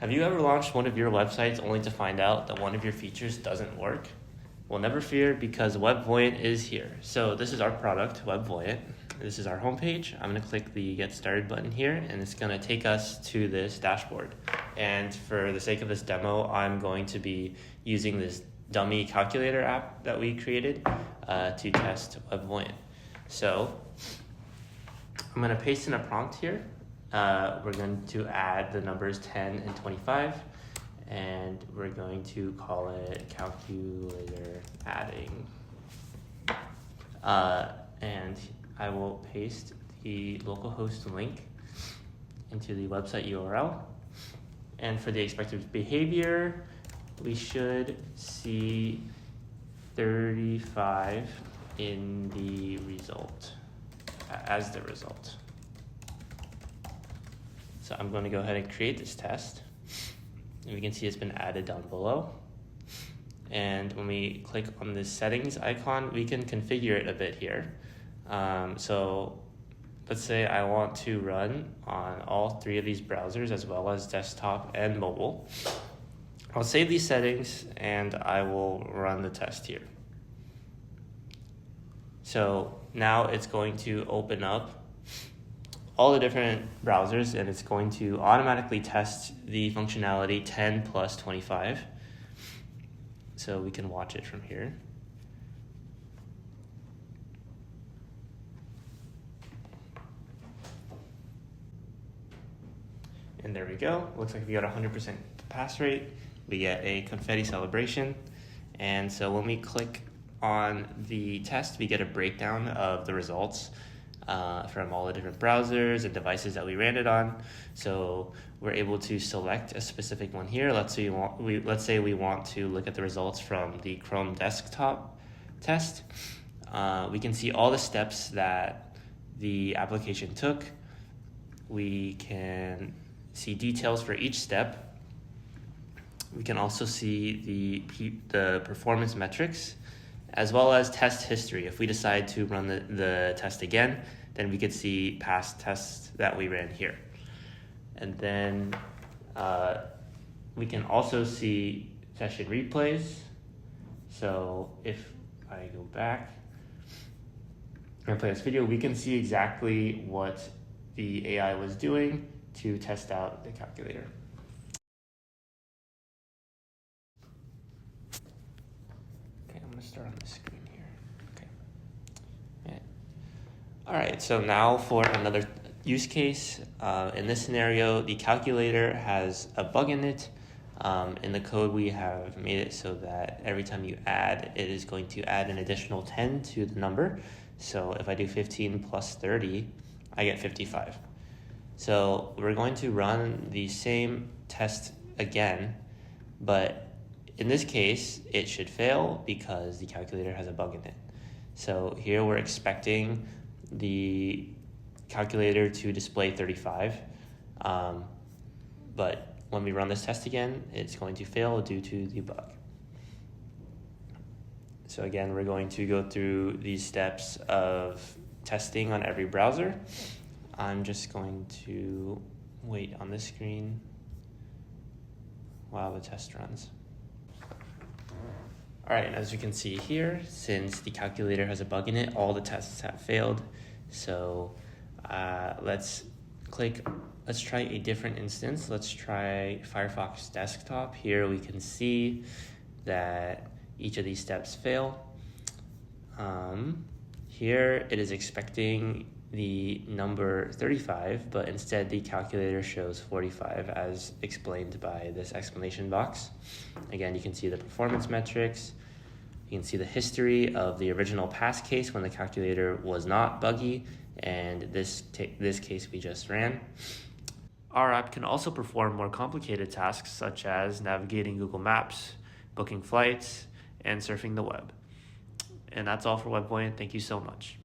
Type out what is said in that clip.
Have you ever launched one of your websites only to find out that one of your features doesn't work? Well, never fear, because WebVoyant is here. So this is our product, WebVoyant. This is our homepage. I'm going to click the Get Started button here, and it's going to take us to this dashboard. And for the sake of this demo, I'm going to be using this dummy calculator app that we created to test WebVoyant. So I'm going to paste in a prompt here. We're going to add the numbers 10 and 25, and we're going to call it calculator adding. And I will paste the localhost link into the website URL. And for the expected behavior, we should see 35 in the result, as the result. So I'm going to go ahead and create this test. And we can see it's been added down below. And when we click on the settings icon, we can configure it a bit here. So let's say I want to run on all three of these browsers as well as desktop and mobile. I'll save these settings and I will run the test here. So now it's going to open up all the different browsers, and it's going to automatically test the functionality 10 plus 25. So we can watch it from here. And there we go. Looks like we got 100% pass rate. We get a confetti celebration. And so when we click on the test, we get a breakdown of the results from all the different browsers and devices that we ran it on. So we're able to select a specific one here. Let's say we want to look at the results from the Chrome desktop test. We can see all the steps that the application took. We can see details for each step. We can also see the performance metrics, as well as test history. If we decide to run the test again, then we could see past tests that we ran here. And then we can also see session replays. So if I go back and play this video, we can see exactly what the AI was doing to test out the calculator. Start on the screen here. Okay. Yeah. All right, so now for another use case. In this scenario, the calculator has a bug in it. In the code, we have made it so that every time you add, it is going to add an additional 10 to the number. So if I do 15 plus 30, I get 55. So we're going to run the same test again, but in this case, it should fail because the calculator has a bug in it. So here we're expecting the calculator to display 35, but when we run this test again, it's going to fail due to the bug. So again, we're going to go through these steps of testing on every browser. I'm just going to wait on this screen while the test runs. All right, and as you can see here, since the calculator has a bug in it, all the tests have failed. So let's try a different instance. Let's try Firefox Desktop. Here we can see that each of these steps fail. Here it is expecting the number 35, but instead the calculator shows 45 as explained by this exclamation box. Again, you can see the performance metrics. You can see the history of the original pass case when the calculator was not buggy, and this case we just ran. Our app can also perform more complicated tasks such as navigating Google Maps, booking flights, and surfing the web. And that's all for WebVoyant. Thank you so much.